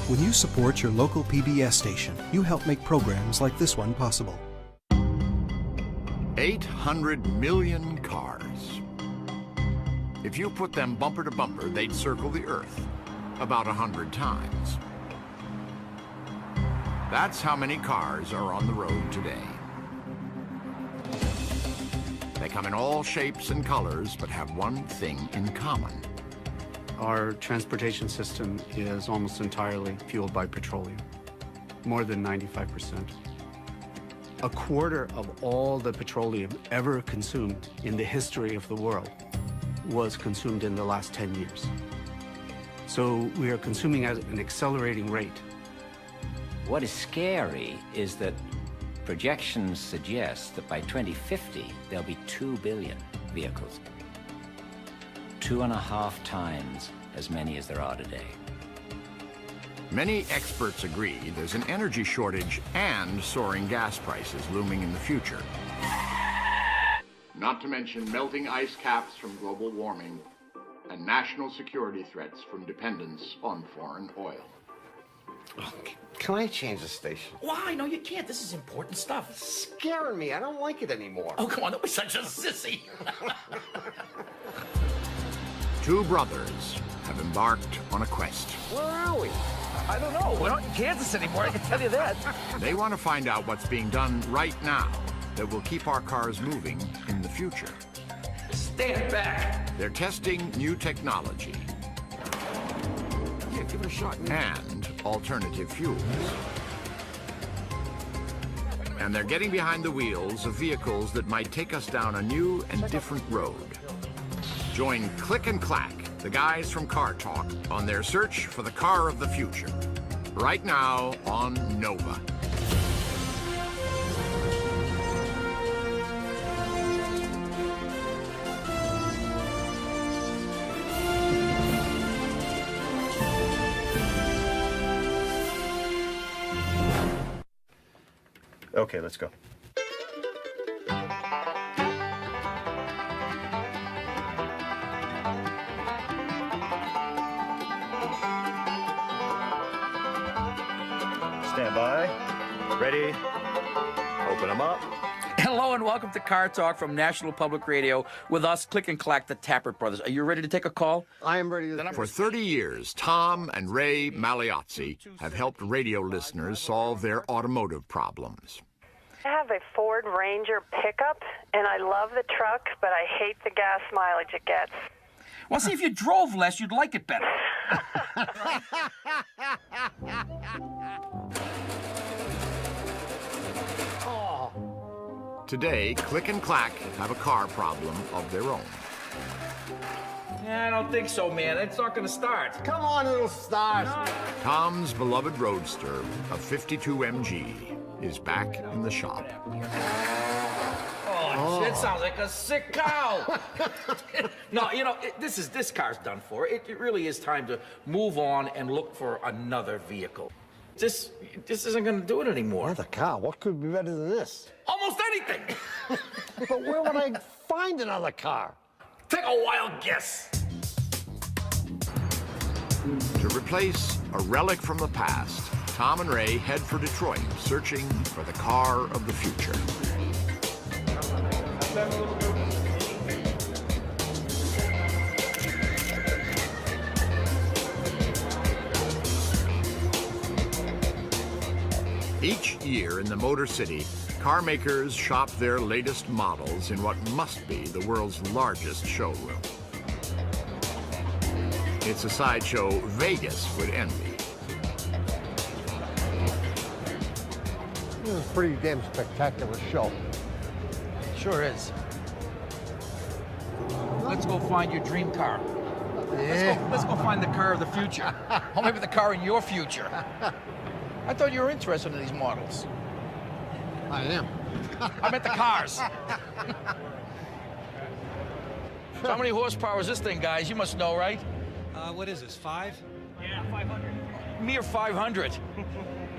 When you support your local PBS station, you help make programs like this one possible. 800 million cars. If you put them bumper to bumper, they'd circle the Earth about 100 times. That's how many cars are on the road today. They come in all shapes and colors, but have one thing in common. Our transportation system is almost entirely fueled by petroleum, more than 95%. A quarter of all the petroleum ever consumed in the history of the world was consumed in the last 10 years. So we are consuming at an accelerating rate. What is scary is that projections suggest that by 2050, there'll be 2 billion vehicles. 2.5 times as many as there are today. Many experts agree there's an energy shortage and soaring gas prices looming in the future. Not to mention melting ice caps from global warming and national security threats from dependence on foreign oil. Oh, can I change the station? Why? No, you can't. This is important stuff. It's scaring me. I don't like it anymore. Oh, come on. Don't be such a sissy. Two brothers have embarked on a quest. Where are we? I don't know. We're not in Kansas anymore, I can tell you that. They want to find out what's being done right now that will keep our cars moving in the future. Stand back. They're testing new technology. Yeah, give it a shot. And alternative fuels. And they're getting behind the wheels of vehicles that might take us down a new and different road. Join Click and Clack, the guys from Car Talk, on their search for the car of the future. Right now on Nova. Okay, let's go. Stand by. Ready. Open them up. Hello and welcome to Car Talk from National Public Radio with us, Click and Clack, the Tappert brothers. Are you ready to take a call? I am ready to... For 30 years, Tom and Ray Magliozzi have helped radio listeners solve their automotive problems. I have a Ford Ranger pickup, and I love the truck, but I hate the gas mileage it gets. Well, see, if you drove less, you'd like it better. Today, Click and Clack have a car problem of their own. Yeah, I don't think so, man. It's not going to start. Come on, it'll start. Tom's beloved Roadster, a 52 MG, is back in the shop. Oh, it sounds like a sick cow. No, you know, this car's done for. It really is time to move on and look for another vehicle. This isn't going to do it anymore. Another car? What could be better than this? Almost anything. But where would I find another car? Take a wild guess. To replace a relic from the past, Tom and Ray head for Detroit, searching for the car of the future. Each year in the Motor City, car makers shop their latest models in what must be the world's largest showroom. It's a sideshow Vegas would envy. This is a pretty damn spectacular show. Sure is. Let's go find your dream car. Yeah. Let's go find the car of the future. Or maybe the car in your future. I thought you were interested in these models. I am. I meant the cars. So how many horsepower is this thing, guys? You must know, right? What is this, 5? Yeah, 500. Mere 500.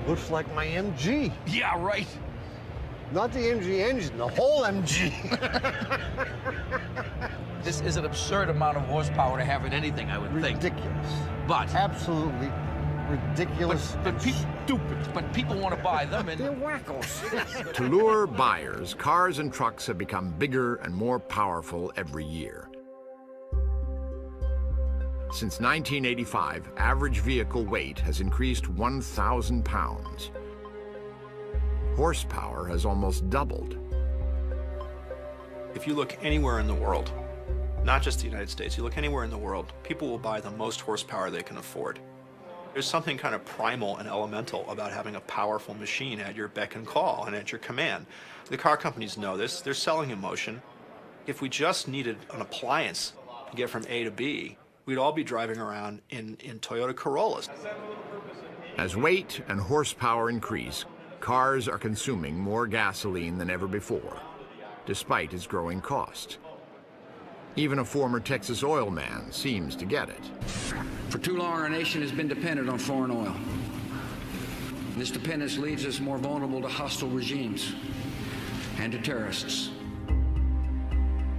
Looks like my MG. Yeah, right. Not the MG engine, the whole MG. This is an absurd amount of horsepower to have in anything, I would think. Ridiculous. But Absolutely ridiculous. But people want to buy them, and They're wackos. To lure buyers, cars and trucks have become bigger and more powerful every year. Since 1985, average vehicle weight has increased 1,000 pounds. Horsepower has almost doubled. If you look anywhere in the world, not just the United States, you look anywhere in the world, people will buy the most horsepower they can afford. There's something kind of primal and elemental about having a powerful machine at your beck and call and at your command. The car companies know this. They're selling emotion. If we just needed an appliance to get from A to B, we'd all be driving around in Toyota Corollas. As weight and horsepower increase, cars are consuming more gasoline than ever before, despite its growing cost. Even a former Texas oil man seems to get it. For too long, our nation has been dependent on foreign oil. This dependence leaves us more vulnerable to hostile regimes and to terrorists.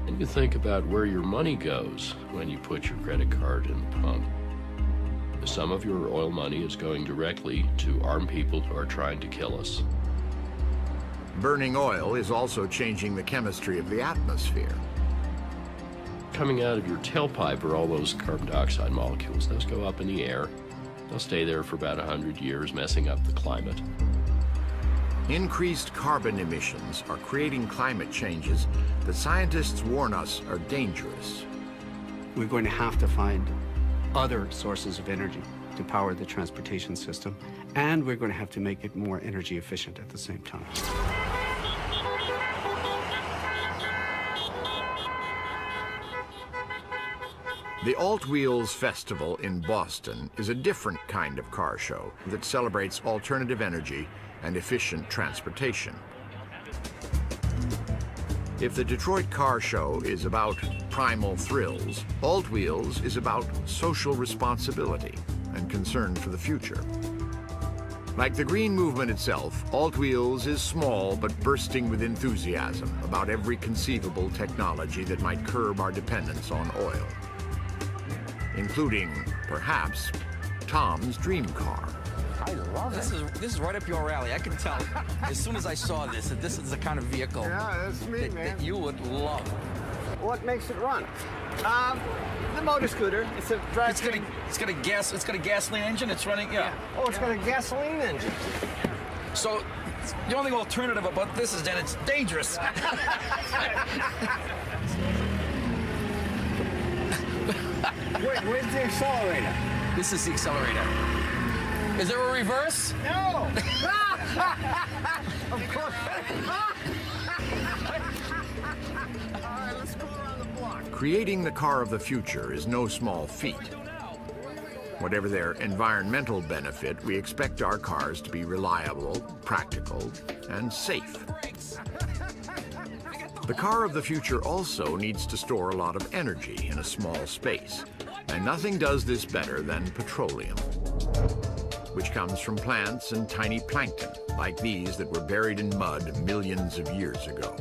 And you think about where your money goes when you put your credit card in the pump. Some of your oil money is going directly to armed people who are trying to kill us. Burning oil is also changing the chemistry of the atmosphere. Coming out of your tailpipe are all those carbon dioxide molecules. Those go up in the air. They'll stay there for about 100 years, messing up the climate. Increased carbon emissions are creating climate changes that scientists warn us are dangerous. We're going to have to find other sources of energy to power the transportation system, and we're going to have to make it more energy efficient at the same time. The Alt Wheels Festival in Boston is a different kind of car show that celebrates alternative energy and efficient transportation. If the Detroit Car Show is about primal thrills, Alt Wheels is about social responsibility and concern for the future. Like the green movement itself, Alt Wheels is small but bursting with enthusiasm about every conceivable technology that might curb our dependence on oil, including, perhaps, Tom's dream car. I love it. This is right up your alley. I can tell as soon as I saw this that this is the kind of vehicle that you would love. What makes it run? The motor scooter. It's a drivetrain. It's got a gasoline engine. It's running. Yeah. Oh, it's got a gasoline engine. So the only alternative about this is that it's dangerous. Wait, where's the accelerator? This is the accelerator. Is there a reverse? No! Of course. All right, let's go around the block. Creating the car of the future is no small feat. Whatever their environmental benefit, we expect our cars to be reliable, practical, and safe. The car of the future also needs to store a lot of energy in a small space, and nothing does this better than petroleum, which comes from plants and tiny plankton, like these that were buried in mud millions of years ago.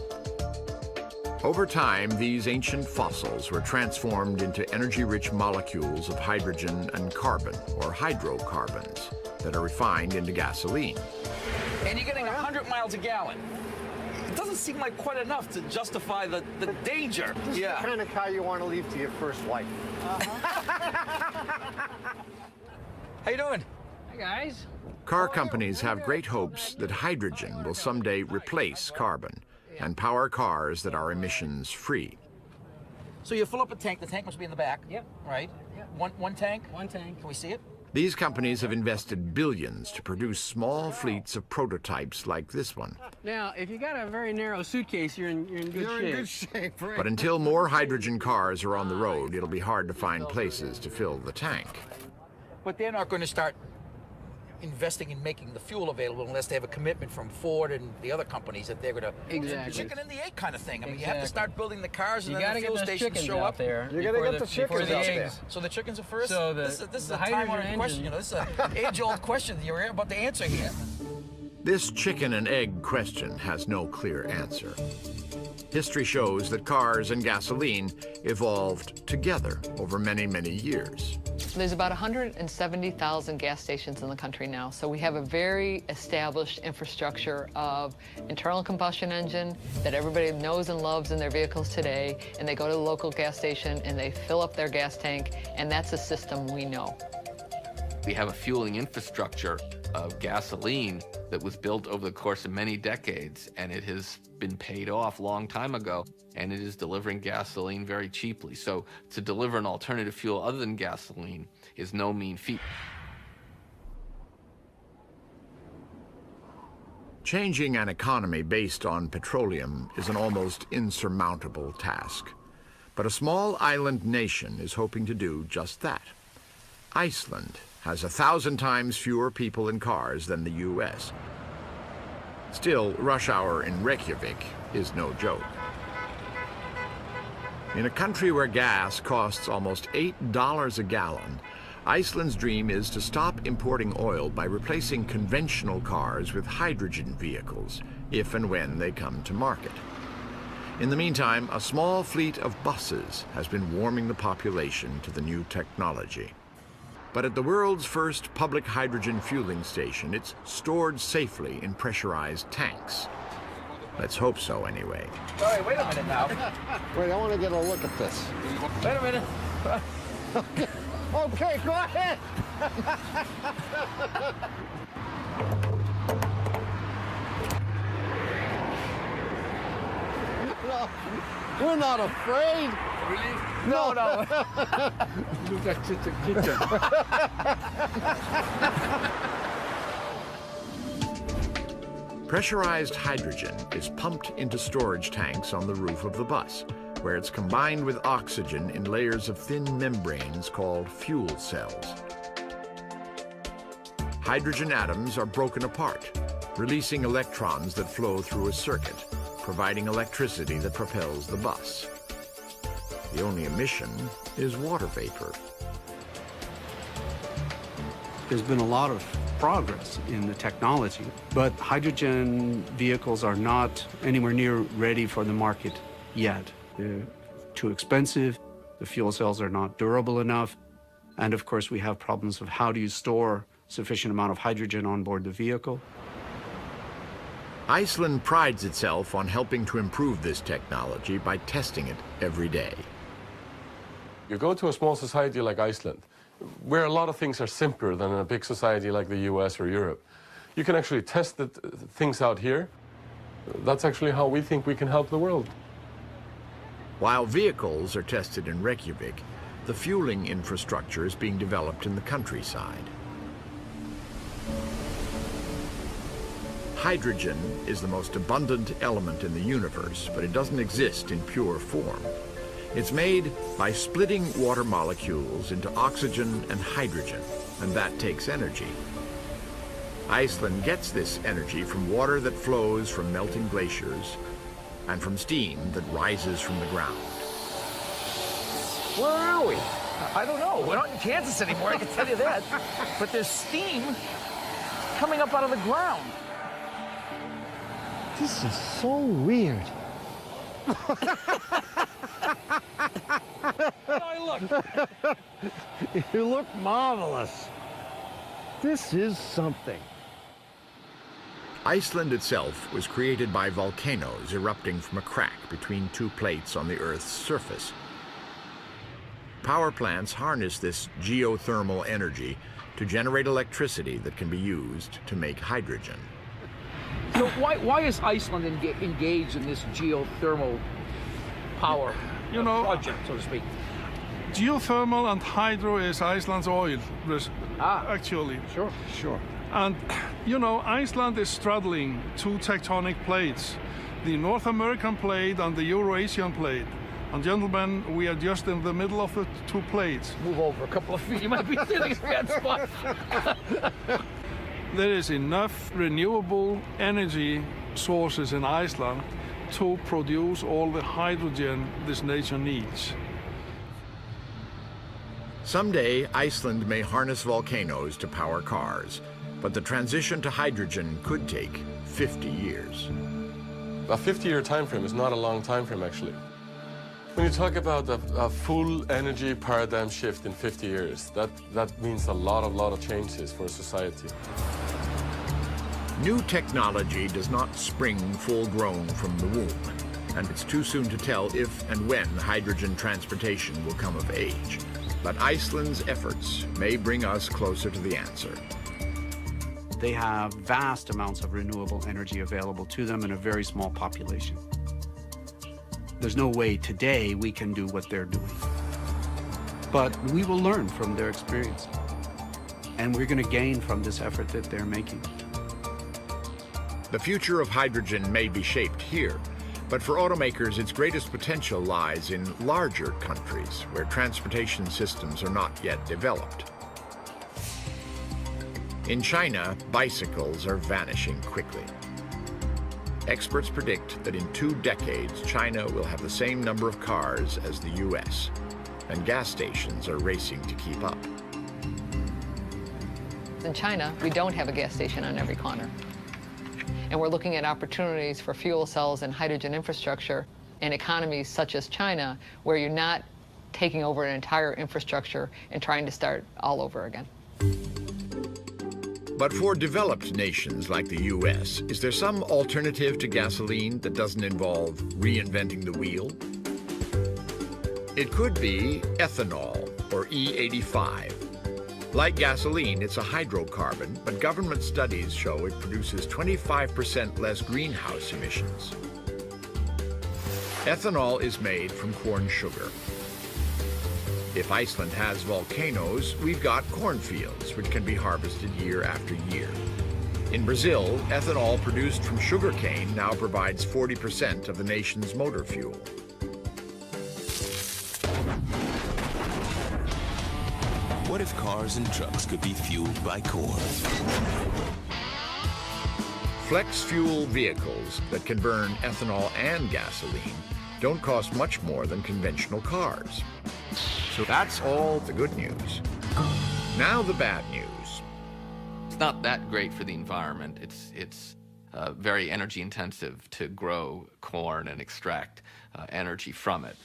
Over time, these ancient fossils were transformed into energy-rich molecules of hydrogen and carbon, or hydrocarbons, that are refined into gasoline. And you're getting 100 miles a gallon. It doesn't seem like quite enough to justify the danger. This is the kind of car you want to leave to your first wife. How you doing? Guys. Car companies have great hopes that hydrogen will someday replace carbon and power cars that are emissions-free. So you fill up a tank. The tank must be in the back. Yep. Right? Yep. One tank? One tank. Can we see it? These companies have invested billions to produce small fleets of prototypes like this one. Now, if you got a very narrow suitcase, you're in good shape. You're in good shape, right? But until more hydrogen cars are on the road, it'll be hard to find places to fill the tank. But they're not going to start investing in making the fuel available unless they have a commitment from Ford and the other companies that they're going to chicken and the egg kind of thing. I mean, you have to start building the cars and then the fuel stations show up. There. You got to get the chickens out there. So the chickens are first? So this is a time-honored question. You know, this is an age-old question that you're about to answer here. This chicken and egg question has no clear answer. History shows that cars and gasoline evolved together over many, many years. There's about 170,000 gas stations in the country now, so we have a very established infrastructure of internal combustion engine that everybody knows and loves in their vehicles today, and they go to the local gas station and they fill up their gas tank, and that's a system we know. We have a fueling infrastructure of gasoline that was built over the course of many decades, and it has been paid off a long time ago, and it is delivering gasoline very cheaply. So to deliver an alternative fuel other than gasoline is no mean feat. Changing an economy based on petroleum is an almost insurmountable task. But a small island nation is hoping to do just that. Iceland has 1,000 times fewer people and cars than the U.S. Still, rush hour in Reykjavik is no joke. In a country where gas costs almost $8 a gallon, Iceland's dream is to stop importing oil by replacing conventional cars with hydrogen vehicles, if and when they come to market. In the meantime, a small fleet of buses has been warming the population to the new technology. But at the world's first public hydrogen fueling station, it's stored safely in pressurized tanks. Let's hope so, anyway. Sorry, wait a minute now. Wait, I want to get a look at this. Wait a minute. Okay, go ahead. No, we're not afraid. Really? No, no. Look at the kitchen. Pressurized hydrogen is pumped into storage tanks on the roof of the bus, where it's combined with oxygen in layers of thin membranes called fuel cells. Hydrogen atoms are broken apart, releasing electrons that flow through a circuit, providing electricity that propels the bus. The only emission is water vapor. There's been a lot of progress in the technology, but hydrogen vehicles are not anywhere near ready for the market yet. They're too expensive, the fuel cells are not durable enough, and of course we have problems of how do you store sufficient amount of hydrogen on board the vehicle. Iceland prides itself on helping to improve this technology by testing it every day. You go to a small society like Iceland, where a lot of things are simpler than in a big society like the US or Europe. You can actually test the things out here. That's actually how we think we can help the world. While vehicles are tested in Reykjavik, the fueling infrastructure is being developed in the countryside. Hydrogen is the most abundant element in the universe, but it doesn't exist in pure form. It's made by splitting water molecules into oxygen and hydrogen, and that takes energy. Iceland gets this energy from water that flows from melting glaciers and from steam that rises from the ground. Where are we? I don't know. We're not in Kansas anymore, I can tell you that. But there's steam coming up out of the ground. This is so weird. You look marvelous. This is something. Iceland itself was created by volcanoes erupting from a crack between two plates on the Earth's surface. Power plants harness this geothermal energy to generate electricity that can be used to make hydrogen. So why is Iceland engaged in this geothermal power project, so to speak? Geothermal and hydro is Iceland's oil, actually. Sure. And, you know, Iceland is straddling two tectonic plates, the North American plate and the Eurasian plate. And gentlemen, we are just in the middle of the two plates. Move over a couple of feet, you might be sitting in a bad spot. There is enough renewable energy sources in Iceland to produce all the hydrogen this nation needs. Someday, Iceland may harness volcanoes to power cars, but the transition to hydrogen could take 50 years. A 50-year time frame is not a long time frame, actually. When you talk about a full energy paradigm shift in 50 years, that means a lot of changes for society. New technology does not spring full-grown from the womb, and it's too soon to tell if and when hydrogen transportation will come of age. But Iceland's efforts may bring us closer to the answer. They have vast amounts of renewable energy available to them in a very small population. There's no way today we can do what they're doing. But we will learn from their experience. And we're going to gain from this effort that they're making. The future of hydrogen may be shaped here, but for automakers, its greatest potential lies in larger countries where transportation systems are not yet developed. In China, bicycles are vanishing quickly. Experts predict that in 2 decades, China will have the same number of cars as the US, and gas stations are racing to keep up. In China, we don't have a gas station on every corner. And we're looking at opportunities for fuel cells and hydrogen infrastructure in economies such as China, where you're not taking over an entire infrastructure and trying to start all over again. But for developed nations like the US, is there some alternative to gasoline that doesn't involve reinventing the wheel? It could be ethanol, or E85. Like gasoline, it's a hydrocarbon, but government studies show it produces 25% less greenhouse emissions. Ethanol is made from corn sugar. If Iceland has volcanoes, we've got cornfields, which can be harvested year after year. In Brazil, ethanol produced from sugarcane now provides 40% of the nation's motor fuel. What if cars and trucks could be fueled by corn? Flex fuel vehicles that can burn ethanol and gasoline don't cost much more than conventional cars. So that's all the good news. Now the bad news. It's not that great for the environment. It's very energy intensive to grow corn and extract energy from it.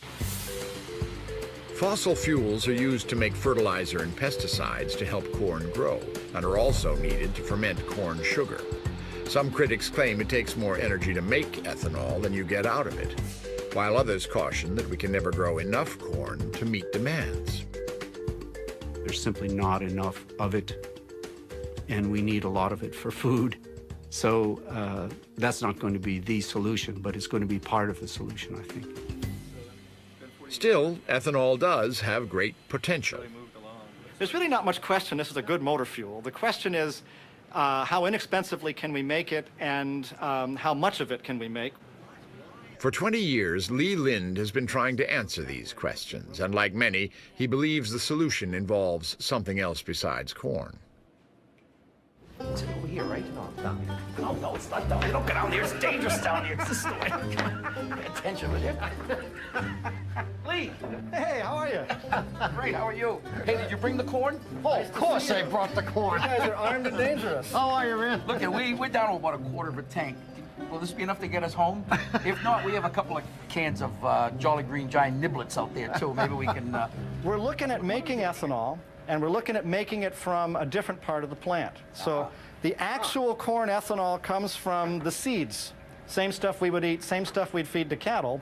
Fossil fuels are used to make fertilizer and pesticides to help corn grow, and are also needed to ferment corn sugar. Some critics claim it takes more energy to make ethanol than you get out of it, while others caution that we can never grow enough corn to meet demands. There's simply not enough of it, and we need a lot of it for food. So that's not going to be the solution, but it's going to be part of the solution, I think. Still, ethanol does have great potential. There's really not much question this is a good motor fuel. The question is how inexpensively can we make it, and how much of it can we make? For 20 years, Lee Lind has been trying to answer these questions, and like many, he believes the solution involves something else besides corn. It's over here, right? No, down here. Oh, no, it's not down here. Don't get down here. It's dangerous down here. It's this way. Pay attention, will you? Lee! Hey, how are you? Great, how are you? Hey, did you bring the corn? Oh, of course I brought the corn. You guys are armed and dangerous. How are you, man? Look, we're down to about a quarter of a tank. Will this be enough to get us home? If not, we have a couple of cans of Jolly Green Giant niblets out there, too. Maybe we can... We're looking at making ethanol, and we're looking at making it from a different part of the plant. So the actual corn ethanol comes from the seeds. Same stuff we would eat, same stuff we'd feed to cattle.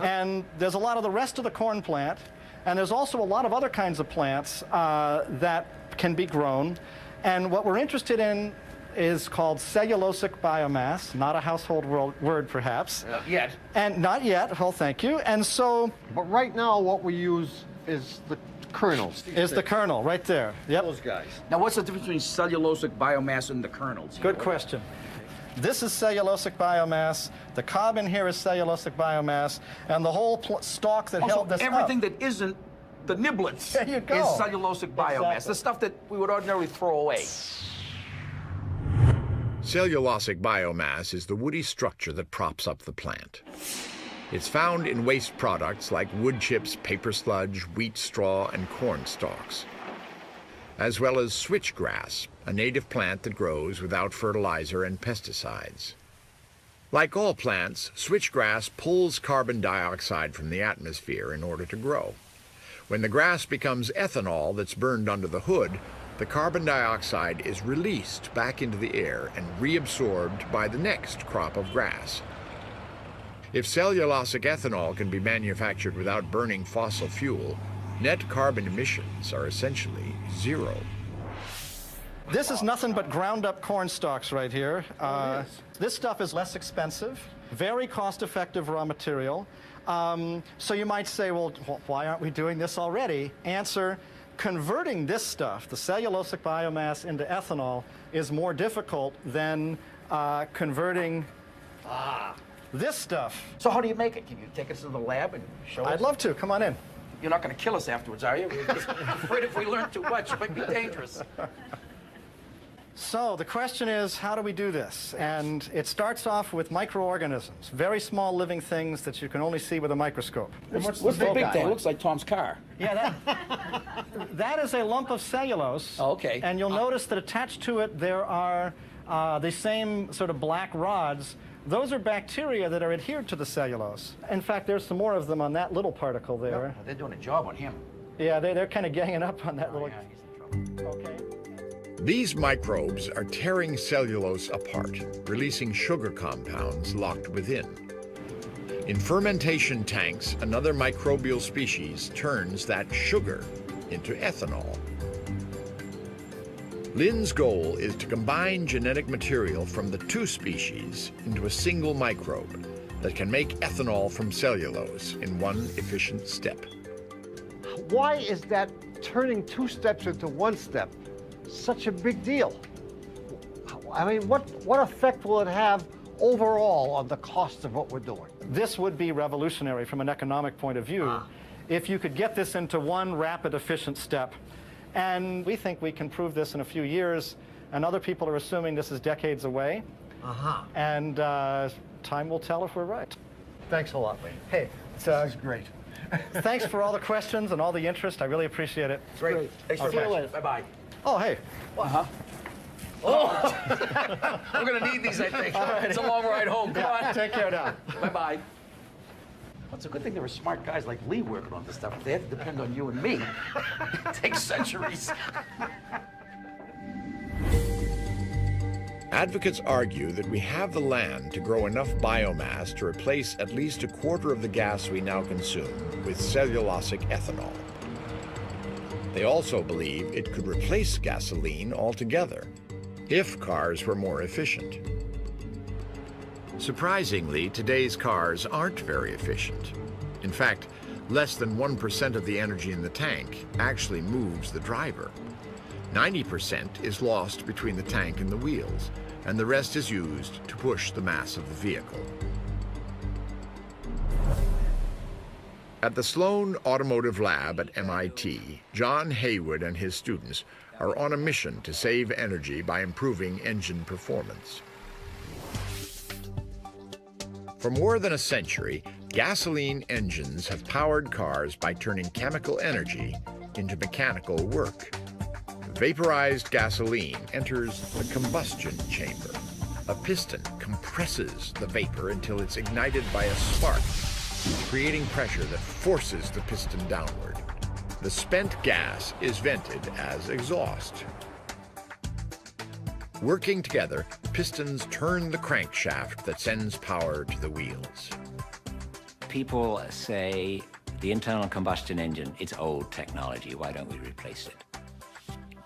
And there's a lot of the rest of the corn plant, and there's also a lot of other kinds of plants that can be grown. And what we're interested in is called cellulosic biomass, not a household word perhaps. Yet. And not yet, well, thank you. And so... But right now what we use is the kernels. Is the kernel, right there. Yep. Those guys. Now, what's the difference between cellulosic biomass and the kernels? Good question. This is cellulosic biomass. The cob in here is cellulosic biomass, and the whole stalk that held this everything up. that isn't the niblets there you go. is cellulosic biomass. Exactly. The stuff that we would ordinarily throw away. Cellulosic biomass is the woody structure that props up the plant. It's found in waste products like wood chips, paper sludge, wheat straw, and corn stalks, as well as switchgrass, a native plant that grows without fertilizer and pesticides. Like all plants, switchgrass pulls carbon dioxide from the atmosphere in order to grow. When the grass becomes ethanol that's burned under the hood, the carbon dioxide is released back into the air and reabsorbed by the next crop of grass. If cellulosic ethanol can be manufactured without burning fossil fuel, net carbon emissions are essentially zero. This is nothing but ground up corn stalks right here. This stuff is less expensive, very cost-effective raw material. So you might say, well, why aren't we doing this already? Answer, converting this stuff, the cellulosic biomass, into ethanol is more difficult than converting this stuff. So how do you make it? Can you take us to the lab and show us? I'd love to. Come on in. You're not going to kill us afterwards, are you? I'm afraid if we learn too much, it might be dangerous. So the question is, how do we do this? And it starts off with microorganisms, very small living things that you can only see with a microscope. What's the big thing? It looks like Tom's car. Yeah, that is a lump of cellulose. Oh, okay. And you'll notice that attached to it there are the same sort of black rods. Those are bacteria that are adhered to the cellulose. In fact, there's some more of them on that little particle there. Yeah, they're doing a job on him. Yeah, they're kind of ganging up on that little... Yeah, he's in trouble. Okay. These microbes are tearing cellulose apart, releasing sugar compounds locked within. In fermentation tanks, another microbial species turns that sugar into ethanol. Lynn's goal is to combine genetic material from the two species into a single microbe that can make ethanol from cellulose in one efficient step. Why is that turning two steps into one step such a big deal? I mean, what effect will it have overall on the cost of what we're doing? This would be revolutionary from an economic point of view if you could get this into one rapid, efficient step. And we think we can prove this in a few years, and other people are assuming this is decades away. And time will tell if we're right. Thanks a lot, Lee. Hey, This is great. thanks for all the questions and all the interest. I really appreciate it. Great. Thanks Okay. very much. Bye-bye. Oh, hey. Oh! We're going to need these, I think. It's a long ride home. Come on. Take care now. Bye-bye. Well, it's a good thing there were smart guys like Lee working on this stuff. If they had to depend on you and me, it takes centuries. Advocates argue that we have the land to grow enough biomass to replace at least a quarter of the gas we now consume with cellulosic ethanol. They also believe it could replace gasoline altogether if cars were more efficient. Surprisingly, today's cars aren't very efficient. In fact, less than 1% of the energy in the tank actually moves the driver. 90% is lost between the tank and the wheels, and the rest is used to push the mass of the vehicle. At the Sloan Automotive Lab at MIT, John Haywood and his students are on a mission to save energy by improving engine performance. For more than a century, gasoline engines have powered cars by turning chemical energy into mechanical work. Vaporized gasoline enters the combustion chamber. A piston compresses the vapor until it's ignited by a spark, creating pressure that forces the piston downward. The spent gas is vented as exhaust. Working together, pistons turn the crankshaft that sends power to the wheels. People say the internal combustion engine, it's old technology, why don't we replace it?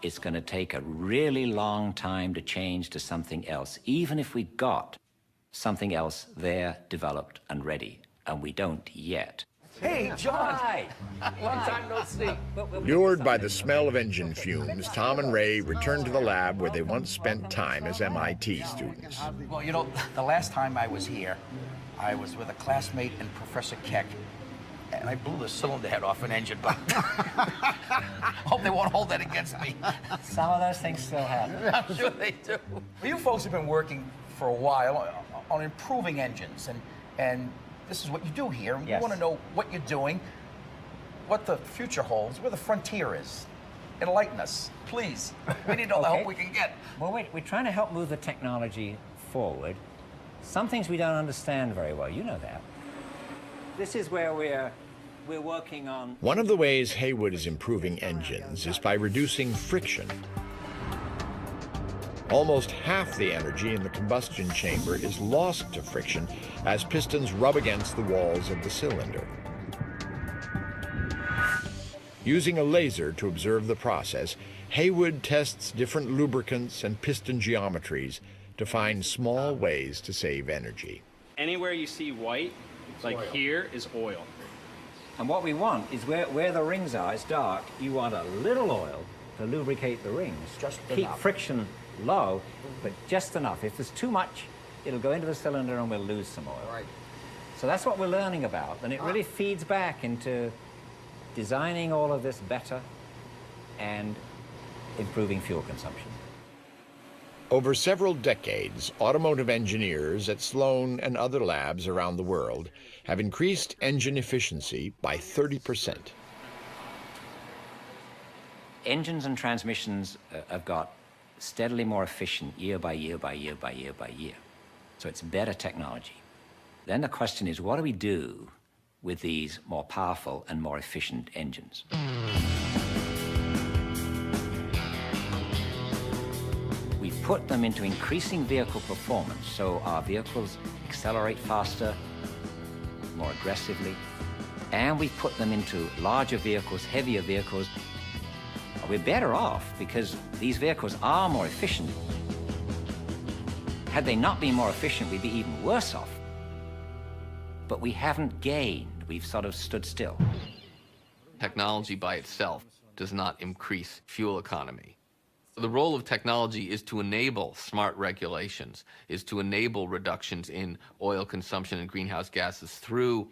It's going to take a really long time to change to something else, even if we got something else there, developed and ready, and we don't yet. Hey, John. Hi. Long time no see. Lured by the smell of engine fumes, Tom and Ray returned to the lab where they once spent time as MIT students. Well, you know, the last time I was here, I was with a classmate and Professor Keck, and I blew the cylinder head off an engine, but hope they won't hold that against me. Some of those things still happen. I'm sure they do. Well, you folks have been working for a while on improving engines, and this is what you do here. Yes. We want to know what you're doing, what the future holds, where the frontier is. Enlighten us, please. We need all the help we can get. Well, wait, we're trying to help move the technology forward. Some things we don't understand very well. You know that. This is where we're working on... One of the ways Heywood is improving engines is by reducing friction. Almost half the energy in the combustion chamber is lost to friction as pistons rub against the walls of the cylinder. Using a laser to observe the process, Heywood tests different lubricants and piston geometries to find small ways to save energy. Anywhere you see white, like oil. Here, is oil. And what we want is where the rings are, it's dark, you want a little oil to lubricate the rings. Just keep enough. Friction low, but just enough. If there's too much, it'll go into the cylinder and we'll lose some oil. Right. So that's what we're learning about, and it really feeds back into designing all of this better and improving fuel consumption. Over several decades, automotive engineers at Sloan and other labs around the world have increased engine efficiency by 30%. Engines and transmissions have got steadily more efficient year by year by year by year by year. So it's better technology. Then the question is, what do we do with these more powerful and more efficient engines? We put them into increasing vehicle performance, so our vehicles accelerate faster, more aggressively, and we put them into larger vehicles, heavier vehicles. We're better off because these vehicles are more efficient. Had they not been more efficient, we'd be even worse off. But we haven't gained, we've sort of stood still. Technology by itself does not increase fuel economy. The role of technology is to enable smart regulations, is to enable reductions in oil consumption and greenhouse gases through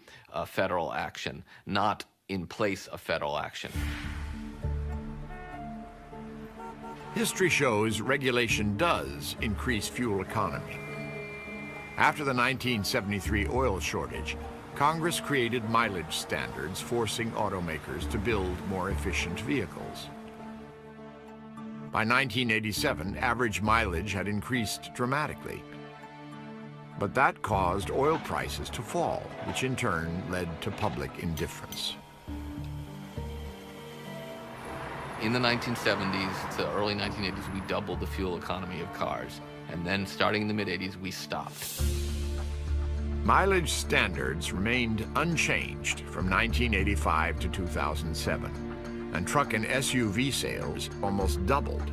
federal action, not in place of federal action. History shows regulation does increase fuel economy. After the 1973 oil shortage, Congress created mileage standards forcing automakers to build more efficient vehicles. By 1987, average mileage had increased dramatically. But that caused oil prices to fall, which in turn led to public indifference. In the 1970s to early 1980s, we doubled the fuel economy of cars. And then starting in the mid-80s, we stopped. Mileage standards remained unchanged from 1985 to 2007, and truck and SUV sales almost doubled.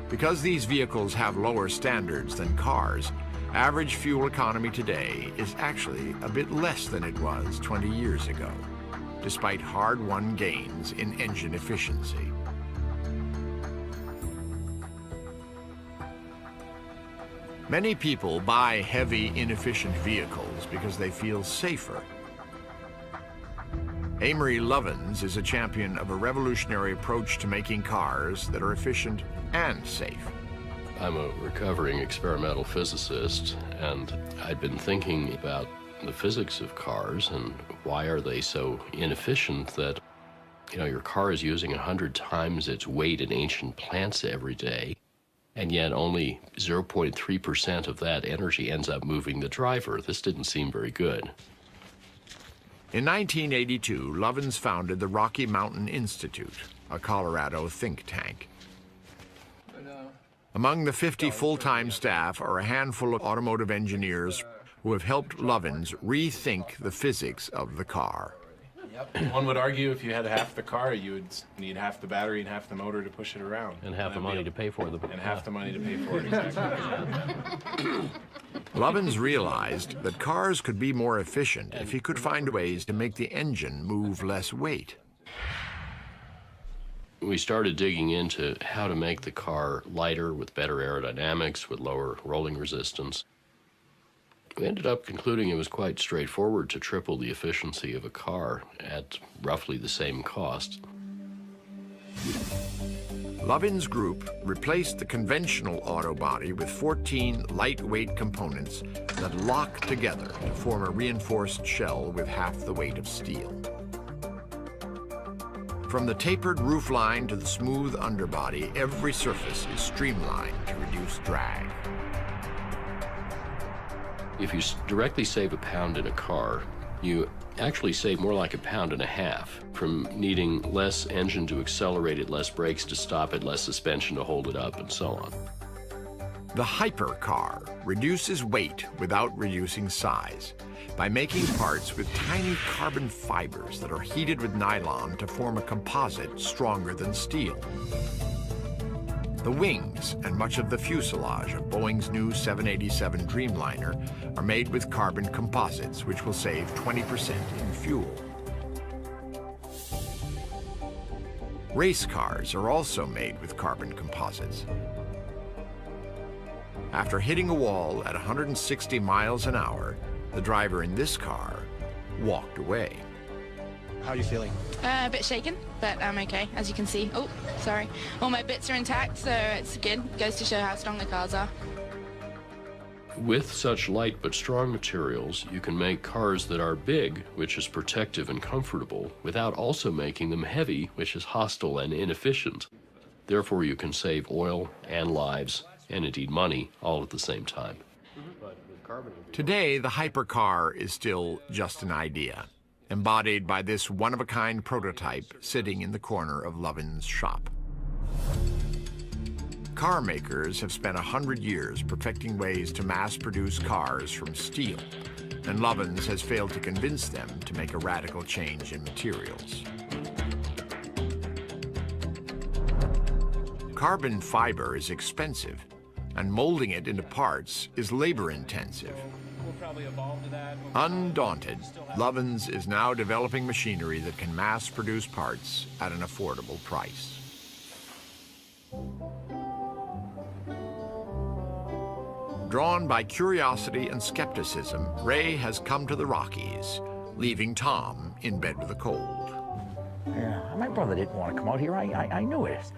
Because these vehicles have lower standards than cars, average fuel economy today is actually a bit less than it was 20 years ago, despite hard-won gains in engine efficiency. Many people buy heavy, inefficient vehicles because they feel safer. Amory Lovins is a champion of a revolutionary approach to making cars that are efficient and safe. I'm a recovering experimental physicist, and I'd been thinking about the physics of cars and why are they so inefficient that, you know, your car is using 100 times its weight in ancient plants every day, and yet only 0.3% of that energy ends up moving the driver. This didn't seem very good. In 1982, Lovins founded the Rocky Mountain Institute, a Colorado think tank. Among the 50 full-time staff are a handful of automotive engineers who have helped Lovins rethink the physics of the car. Yep. One would argue if you had half the car, you would need half the battery and half the motor to push it around. And half the money to pay for it. And half the money to pay for it, exactly. Lovins realized that cars could be more efficient if he could find ways to make the engine move less weight. We started digging into how to make the car lighter with better aerodynamics, with lower rolling resistance. We ended up concluding it was quite straightforward to triple the efficiency of a car at roughly the same cost. Lovins' group replaced the conventional auto body with 14 lightweight components that lock together to form a reinforced shell with half the weight of steel. From the tapered roofline to the smooth underbody, every surface is streamlined to reduce drag. If you directly save a pound in a car, you actually save more like a pound and a half from needing less engine to accelerate it, less brakes to stop it, less suspension to hold it up, and so on. The hypercar reduces weight without reducing size by making parts with tiny carbon fibers that are heated with nylon to form a composite stronger than steel. The wings and much of the fuselage of Boeing's new 787 Dreamliner are made with carbon composites, which will save 20% in fuel. Race cars are also made with carbon composites. After hitting a wall at 160 miles an hour, the driver in this car walked away. How are you feeling? A bit shaken, but I'm okay, as you can see. Oh, sorry. All my bits are intact, so it's good. Goes to show how strong the cars are. With such light but strong materials, you can make cars that are big, which is protective and comfortable, without also making them heavy, which is hostile and inefficient. Therefore, you can save oil and lives, and indeed money, all at the same time. Today, the hypercar is still just an idea, embodied by this one-of-a-kind prototype sitting in the corner of Lovin's shop. Car makers have spent 100 years perfecting ways to mass-produce cars from steel, and Lovin's has failed to convince them to make a radical change in materials. Carbon fiber is expensive, and molding it into parts is labor-intensive. Undaunted, Lovin's is now developing machinery that can mass-produce parts at an affordable price. Drawn by curiosity and skepticism, Ray has come to the Rockies, leaving Tom in bed with a cold. Yeah, my brother didn't want to come out here. I knew it.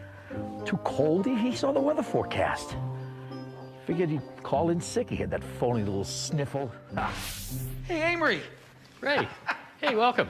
Too cold. He saw the weather forecast. Figured he'd call in sick. He had that phony little sniffle. Hey, Amory. Ray. Hey, welcome.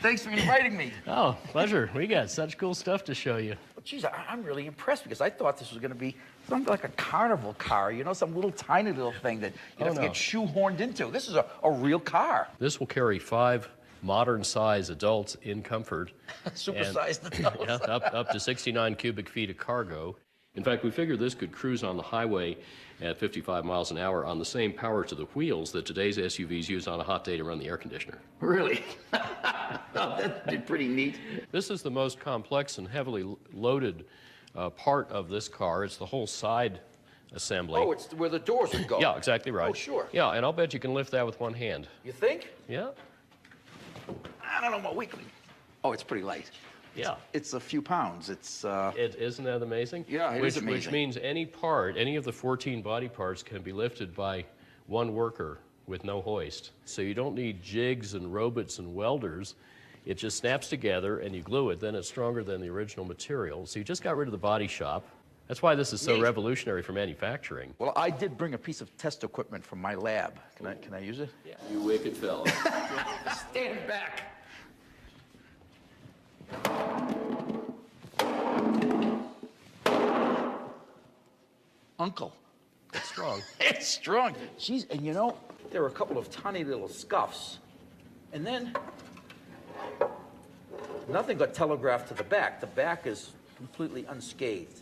Thanks for inviting me. Oh, pleasure. We got such cool stuff to show you. Well, geez, I'm really impressed because I thought this was going to be something like a carnival car, you know, some little tiny little thing that you have to get shoehorned into. This is a real car. This will carry 5 modern-size adults in comfort. Super-sized adults. Yeah, up to 69 cubic feet of cargo. In fact, we figured this could cruise on the highway at 55 miles an hour on the same power to the wheels that today's SUVs use on a hot day to run the air conditioner. Really? Oh, that'd be pretty neat. This is the most complex and heavily loaded part of this car. It's the whole side assembly. Oh, it's where the doors would go. Yeah, exactly right. Oh, sure. Yeah, and I'll bet you can lift that with one hand. You think? Yeah. I don't know what weekly. Oh, it's pretty light. Yeah. It's a few pounds. Isn't that amazing? Yeah, it is amazing. Which means any part, any of the 14 body parts can be lifted by one worker with no hoist. So you don't need jigs and robots and welders. It just snaps together and you glue it. Then it's stronger than the original material. So you just got rid of the body shop. That's why this is so revolutionary for manufacturing. Well, I did bring a piece of test equipment from my lab. Can I use it? Yeah. You wicked fellow. Stand back. Uncle. It's strong. It's strong. Jeez, and you know, there are a couple of tiny little scuffs. And then, nothing got telegraphed to the back. The back is completely unscathed.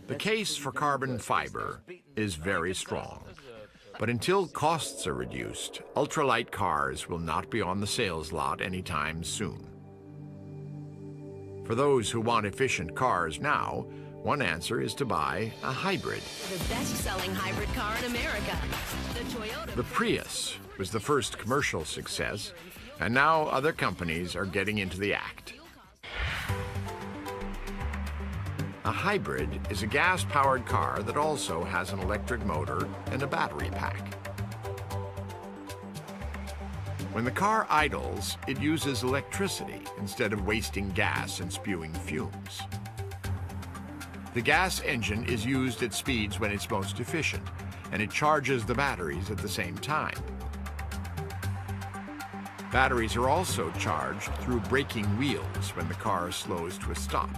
The case for carbon fiber is very strong. But until costs are reduced, ultralight cars will not be on the sales lot anytime soon. For those who want efficient cars now, one answer is to buy a hybrid. The best-selling hybrid car in America, the Toyota. The Prius was the first commercial success, and now other companies are getting into the act. A hybrid is a gas-powered car that also has an electric motor and a battery pack. When the car idles, it uses electricity instead of wasting gas and spewing fumes. The gas engine is used at speeds when it's most efficient, and it charges the batteries at the same time. Batteries are also charged through braking wheels when the car slows to a stop.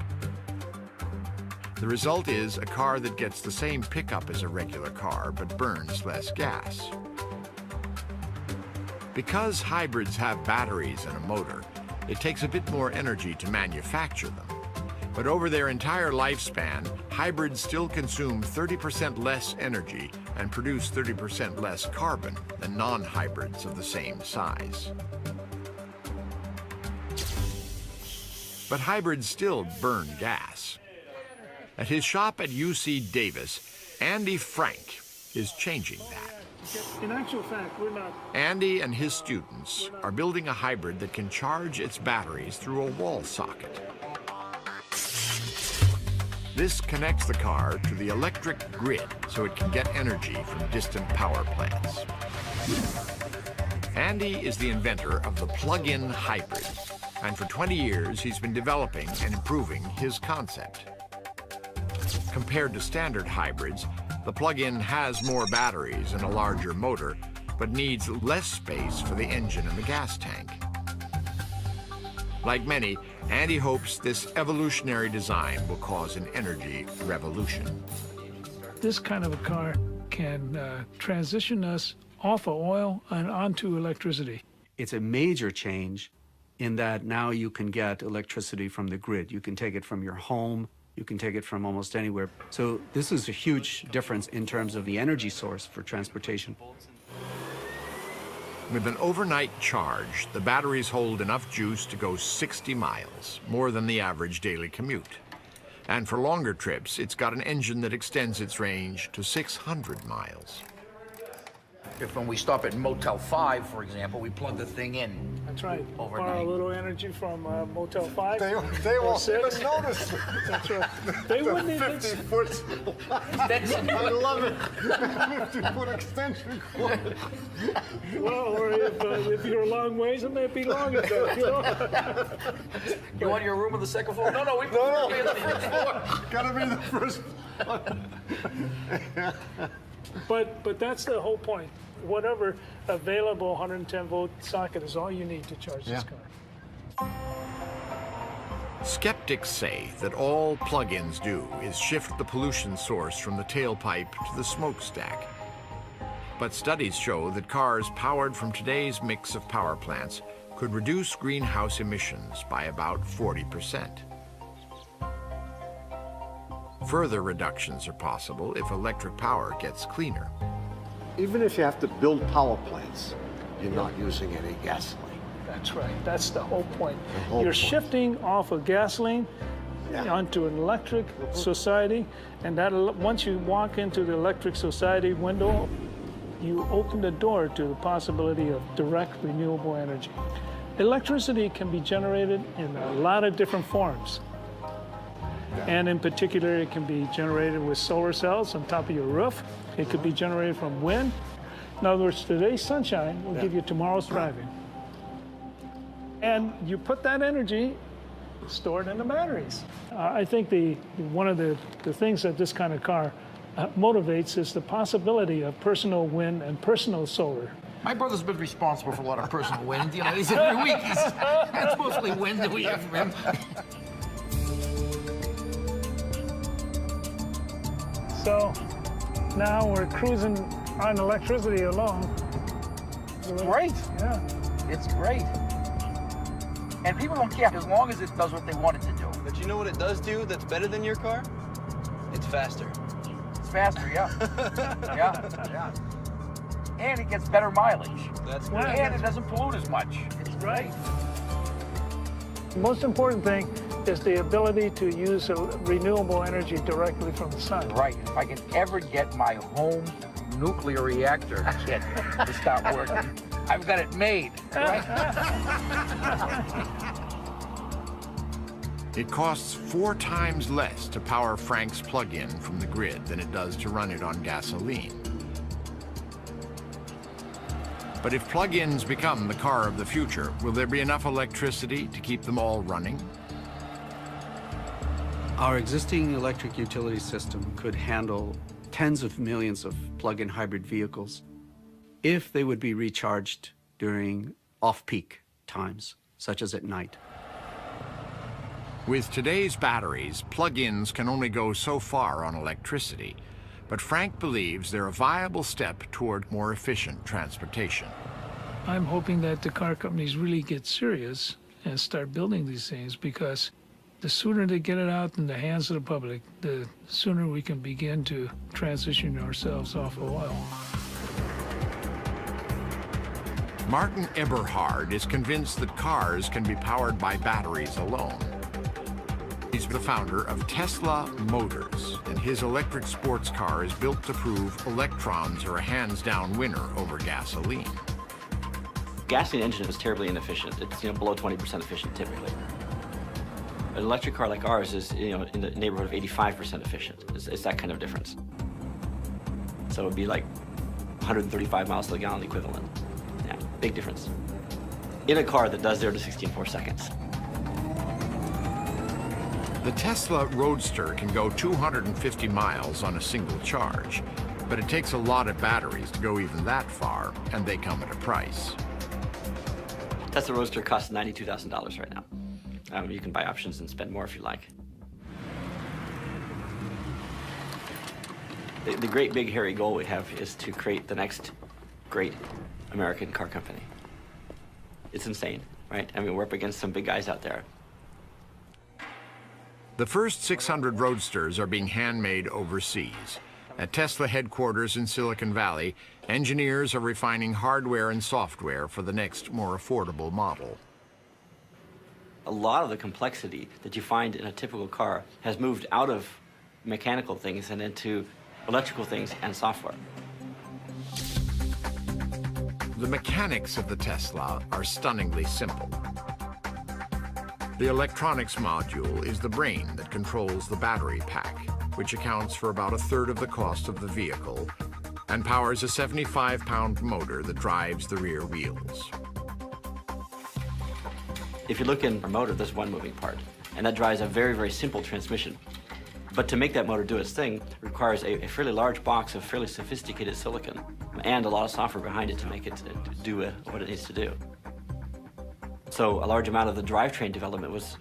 The result is a car that gets the same pickup as a regular car but burns less gas. Because hybrids have batteries and a motor, it takes a bit more energy to manufacture them. But over their entire lifespan, hybrids still consume 30% less energy and produce 30% less carbon than non-hybrids of the same size. But hybrids still burn gas. At his shop at UC Davis, Andy Frank is changing that. In actual fact, we're not. Andy and his students are building a hybrid that can charge its batteries through a wall socket. This connects the car to the electric grid so it can get energy from distant power plants. Andy is the inventor of the plug-in hybrid, and for 20 years he's been developing and improving his concept. Compared to standard hybrids, the plug-in has more batteries and a larger motor, but needs less space for the engine and the gas tank. Like many, Andy hopes this evolutionary design will cause an energy revolution. This kind of a car can transition us off of oil and onto electricity. It's a major change in that now you can get electricity from the grid. You can take it from your home, you can take it from almost anywhere. So this is a huge difference in terms of the energy source for transportation. With an overnight charge, the batteries hold enough juice to go 60 miles, more than the average daily commute. And for longer trips, it's got an engine that extends its range to 600 miles. If when we stop at Motel 5, for example, we plug the thing in. That's right. Overnight. Borrow a little energy from Motel 5. They or won't 6. even notice. That's right. They wouldn't even. 50-foot. I love it. 50-foot extension cord. Well, or if you're a long ways, it may be longer than that. You know? You want your room on the second floor? No, we put it on the first floor. Gotta be the first one. But that's the whole point. Whatever available 110-volt socket is all you need to charge this car. Skeptics say that all plug-ins do is shift the pollution source from the tailpipe to the smokestack. But studies show that cars powered from today's mix of power plants could reduce greenhouse emissions by about 40%. Further reductions are possible if electric power gets cleaner. Even if you have to build power plants, you're not using any gasoline. That's right. That's the whole point. You're You're shifting off of gasoline onto an electric society, and that once you walk into the electric society window, you open the door to the possibility of direct renewable energy. Electricity can be generated in a lot of different forms. And in particular, it can be generated with solar cells on top of your roof. It could be generated from wind. In other words, today's sunshine will give you tomorrow's driving. And you put that energy stored in the batteries. I think one of the things that this kind of car motivates is the possibility of personal wind and personal solar. My brother's been responsible for a lot of personal wind. You know, he's every week. That's mostly wind that we have from him. So now we're cruising on electricity alone. It's great. Yeah. It's great. And people don't care as long as it does what they want it to do. But you know what it does do that's better than your car? It's faster. It's faster, yeah. yeah. And it gets better mileage. That's great. And it doesn't pollute as much. It's right. The most important thing is the ability to use renewable energy directly from the sun. Right. If I can ever get my home nuclear reactor kit to start working, I've got it made, right? It costs 4 times less to power Frank's plug-in from the grid than it does to run it on gasoline. But if plug-ins become the car of the future, will there be enough electricity to keep them all running? Our existing electric utility system could handle tens of millions of plug-in hybrid vehicles if they would be recharged during off-peak times, such as at night. With today's batteries, plug-ins can only go so far on electricity, but Frank believes they're a viable step toward more efficient transportation. I'm hoping that the car companies really get serious and start building these things, because the sooner they get it out in the hands of the public, the sooner we can begin to transition ourselves off of oil. Martin Eberhard is convinced that cars can be powered by batteries alone. He's the founder of Tesla Motors, and his electric sports car is built to prove electrons are a hands-down winner over gasoline. Gasoline engine is terribly inefficient. It's below 20% efficient typically. An electric car like ours is in the neighborhood of 85% efficient. It's that kind of difference. So it would be like 135 miles to the gallon equivalent. Yeah, big difference. In a car that does 0 to 60 in 4 seconds. The Tesla Roadster can go 250 miles on a single charge, but it takes a lot of batteries to go even that far, and they come at a price. Tesla Roadster costs $92,000 right now. You can buy options and spend more if you like. The great big hairy goal we have is to create the next great American car company. It's insane, right? I mean, we're up against some big guys out there. The first 600 Roadsters are being handmade overseas. At Tesla headquarters in Silicon Valley, engineers are refining hardware and software for the next, more affordable model. A lot of the complexity that you find in a typical car has moved out of mechanical things and into electrical things and software. The mechanics of the Tesla are stunningly simple. The electronics module is the brain that controls the battery pack, which accounts for about 1/3 of the cost of the vehicle and powers a 75-pound motor that drives the rear wheels. If you look in a motor, there's one moving part, and that drives a very, very simple transmission. But to make that motor do its thing requires a fairly large box of fairly sophisticated silicon and a lot of software behind it to make it do what it needs to do. So a large amount of the drivetrain development was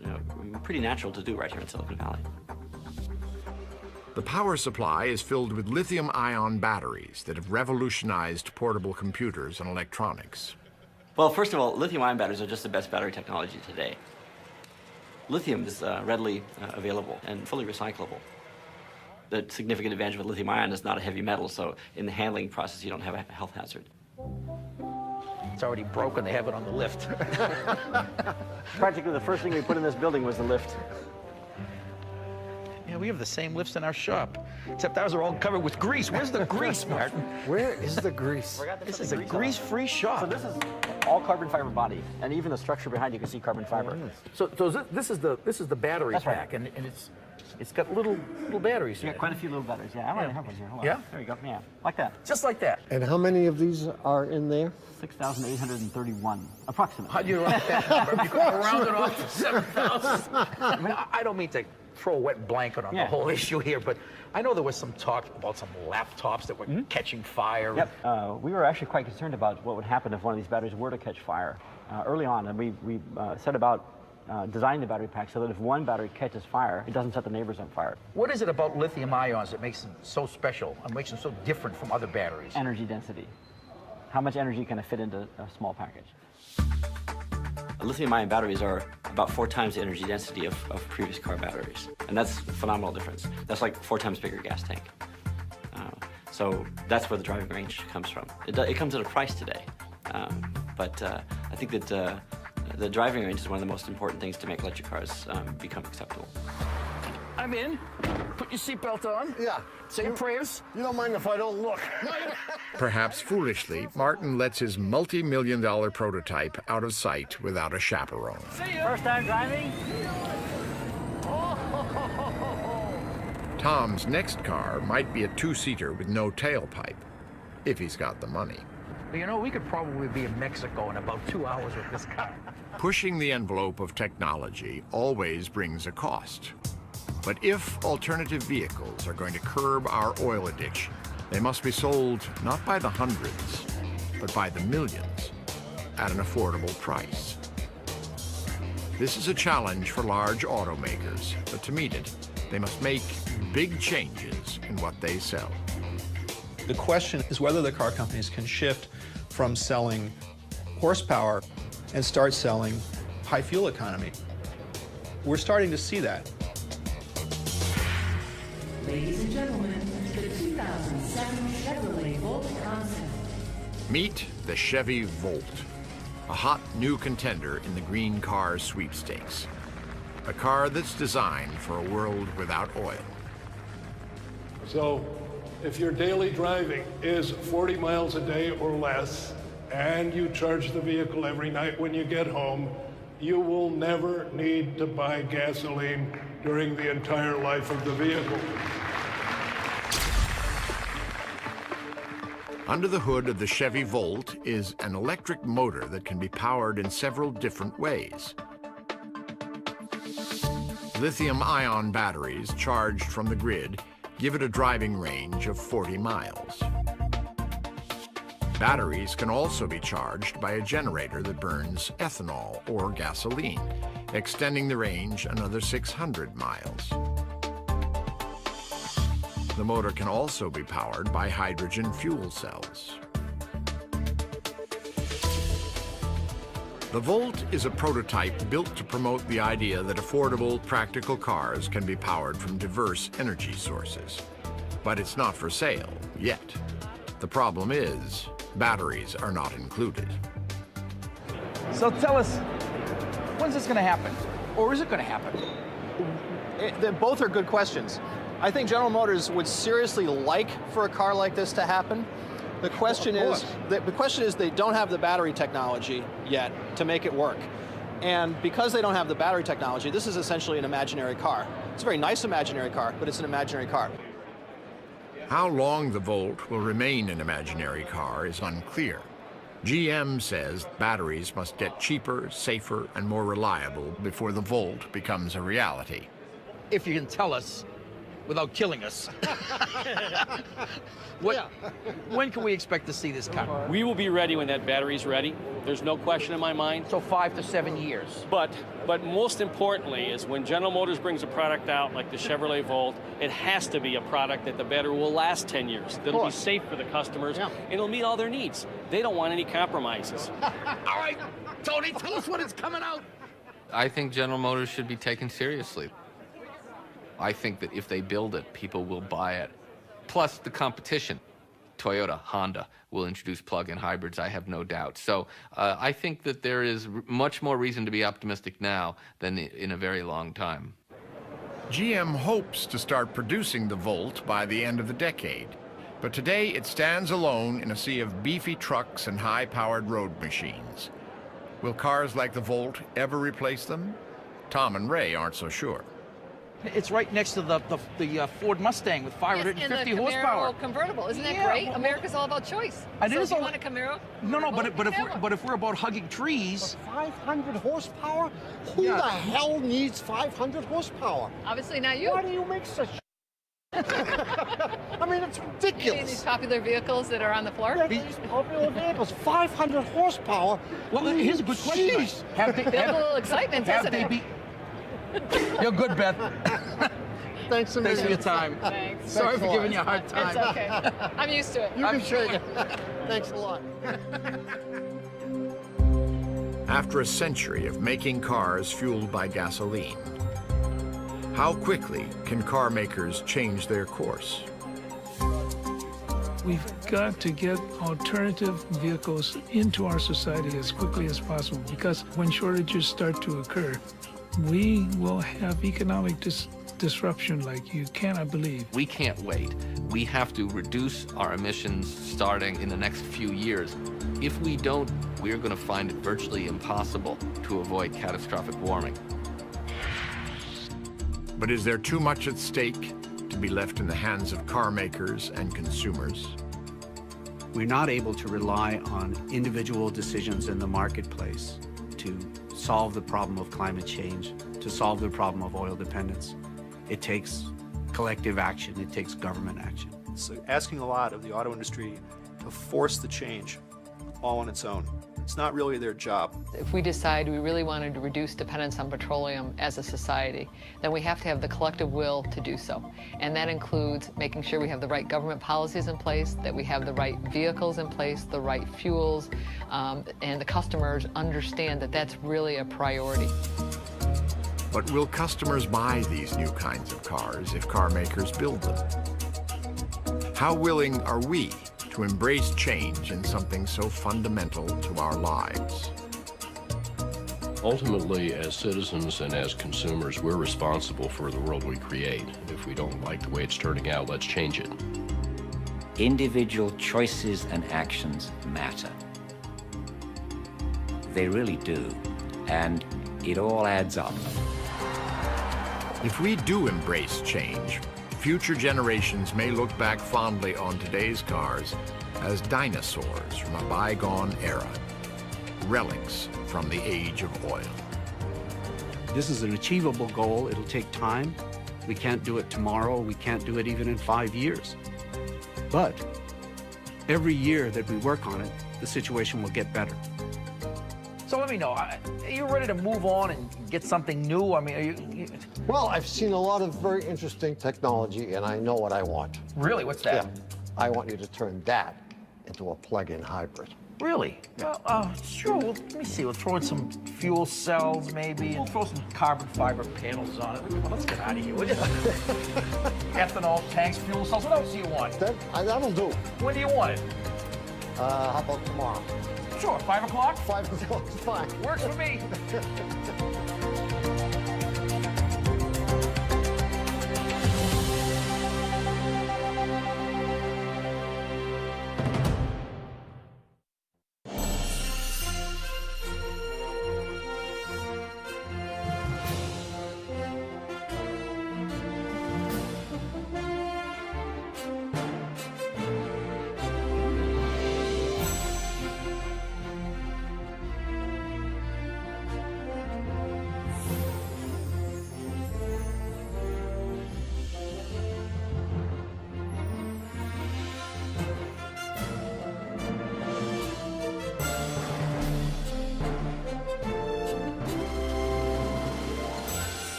pretty natural to do right here in Silicon Valley. The power supply is filled with lithium-ion batteries that have revolutionized portable computers and electronics. Well, first of all, lithium-ion batteries are just the best battery technology today. Lithium is readily available and fully recyclable. The significant advantage of lithium-ion is not a heavy metal, so in the handling process, you don't have a health hazard. It's already broken. They have it on the lift. Practically the first thing we put in this building was the lift. Yeah, we have the same lifts in our shop, except ours are all covered with grease. Where's the grease, Martin? Where is the grease? This is a grease-free shop. So this is all carbon fiber body, and even the structure behind you can see carbon fiber. So this is the battery That's right. pack, and it's got little batteries. You got quite a few little batteries. Yeah, I already have one here. Hold on. Yeah? There you go. Yeah, like that. Just like that. And how many of these are in there? 6,831, approximately. How do you round that number? You're going to round it off to 7,000. I mean, I don't mean to throw a wet blanket on the whole issue here, but I know there was some talk about some laptops that were catching fire. Yep. We were actually quite concerned about what would happen if one of these batteries were to catch fire early on, and we set about designing the battery pack so that if one battery catches fire, it doesn't set the neighbors on fire. What is it about lithium ions that makes them so special and makes them so different from other batteries? Energy density. How much energy can it fit into a small package? Lithium-ion batteries are about 4 times the energy density of previous car batteries. And that's a phenomenal difference. That's like 4 times bigger gas tank. So that's where the driving range comes from. It comes at a price today. But I think that the driving range is one of the most important things to make electric cars become acceptable. I'm in. Put your seatbelt on. Yeah. Say your prayers. You don't mind if I don't look. Perhaps foolishly, Martin lets his multi-million-dollar prototype out of sight without a chaperone. First time driving? Tom's next car might be a 2-seater with no tailpipe, if he's got the money. You know, we could probably be in Mexico in about 2 hours with this car. Pushing the envelope of technology always brings a cost. But if alternative vehicles are going to curb our oil addiction, they must be sold not by the hundreds, but by the millions at an affordable price. This is a challenge for large automakers, but to meet it, they must make big changes in what they sell. The question is whether the car companies can shift from selling horsepower and start selling high fuel economy. We're starting to see that. Ladies and gentlemen, the 2007 Chevrolet Volt concept. Meet the Chevy Volt, a hot new contender in the green car sweepstakes. A car that's designed for a world without oil. So, if your daily driving is 40 miles a day or less, and you charge the vehicle every night when you get home, you will never need to buy gasoline during the entire life of the vehicle. Under the hood of the Chevy Volt is an electric motor that can be powered in several different ways. Lithium-ion batteries charged from the grid give it a driving range of 40 miles. Batteries can also be charged by a generator that burns ethanol or gasoline, extending the range another 600 miles. The motor can also be powered by hydrogen fuel cells. The Volt is a prototype built to promote the idea that affordable, practical cars can be powered from diverse energy sources. But it's not for sale yet. The problem is, batteries are not included. So tell us, when's this going to happen? Or is it going to happen? Both are good questions. I think General Motors would seriously like for a car like this to happen. The question is they don't have the battery technology yet to make it work. And because they don't have the battery technology, this is essentially an imaginary car. It's a very nice imaginary car, but it's an imaginary car. How long the Volt will remain an imaginary car is unclear. GM says batteries must get cheaper, safer, and more reliable before the Volt becomes a reality. If you can tell us without killing us. When can we expect to see this car? We will be ready when that battery's ready. There's no question in my mind. So 5 to 7 years. But most importantly is when General Motors brings a product out like the Chevrolet Volt, it has to be a product that the battery will last 10 years. That'll be safe for the customers, and it'll meet all their needs. They don't want any compromises. All right, Tony, tell us when it's coming out. I think General Motors should be taken seriously. I think that if they build it, people will buy it. Plus the competition. Toyota, Honda will introduce plug-in hybrids, I have no doubt. So I think that there is much more reason to be optimistic now than in a very long time. GM hopes to start producing the Volt by the end of the decade, but today it stands alone in a sea of beefy trucks and high-powered road machines. Will cars like the Volt ever replace them? Tom and Ray aren't so sure. It's right next to the Ford Mustang with 550 and the horsepower. Camaro convertible. Isn't that great? Well, America's all about choice. And So it if is you all- want a Camaro? No, but if we're about hugging trees. 500 horsepower? Who the hell needs 500 horsepower? Obviously not you. Why do you make such I mean, it's You mean ridiculous. these popular vehicles that are on the floor? Yeah, these popular vehicles, 500 horsepower. Well, here's a good question. Jeez. Have they, Build a little excitement, doesn't it? You're good, Beth. Thanks a Thanks for million. your time. Thanks. Sorry Thanks for a giving lot. you a hard time. It's okay. I'm used to it. You can shake it. Thanks a lot. After a century of making cars fueled by gasoline, how quickly can car makers change their course? We've got to get alternative vehicles into our society as quickly as possible, because when shortages start to occur, we will have economic disruption like you cannot believe. We can't wait. We have to reduce our emissions starting in the next few years. If we don't, we're going to find it virtually impossible to avoid catastrophic warming. But is there too much at stake to be left in the hands of car makers and consumers? We're not able to rely on individual decisions in the marketplace to solve the problem of climate change, to solve the problem of oil dependence. It takes collective action. It takes government action. It's asking a lot of the auto industry to force the change all on its own. It's not really their job. If we decide we really wanted to reduce dependence on petroleum as a society, then we have to have the collective will to do so. And that includes making sure we have the right government policies in place, that we have the right vehicles in place, the right fuels, and the customers understand that that's really a priority. But will customers buy these new kinds of cars if car makers build them? How willing are we to embrace change in something so fundamental to our lives? Ultimately, as citizens and as consumers, we're responsible for the world we create. If we don't like the way it's turning out, let's change it. Individual choices and actions matter. They really do, and it all adds up. If we do embrace change, future generations may look back fondly on today's cars as dinosaurs from a bygone era, relics from the age of oil. This is an achievable goal. It'll take time. We can't do it tomorrow. We can't do it even in 5 years. But every year that we work on it, the situation will get better. So let me know, are you ready to move on and get something new? I mean, are you... Well, I've seen a lot of very interesting technology, and I know what I want. Really? What's that? Yeah. I want you to turn that into a plug-in hybrid. Really? Well, sure. Well, let me see. We'll throw in some fuel cells, maybe. We'll throw some carbon fiber panels on it. Come on, let's get out of here, will you? Ethanol tanks, fuel cells. What else do you want? That'll do. When do you want it? How about tomorrow? Sure, 5 o'clock? 5 o'clock is fine. Works for me.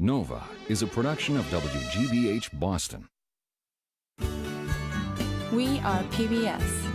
Nova is a production of WGBH Boston. We are PBS.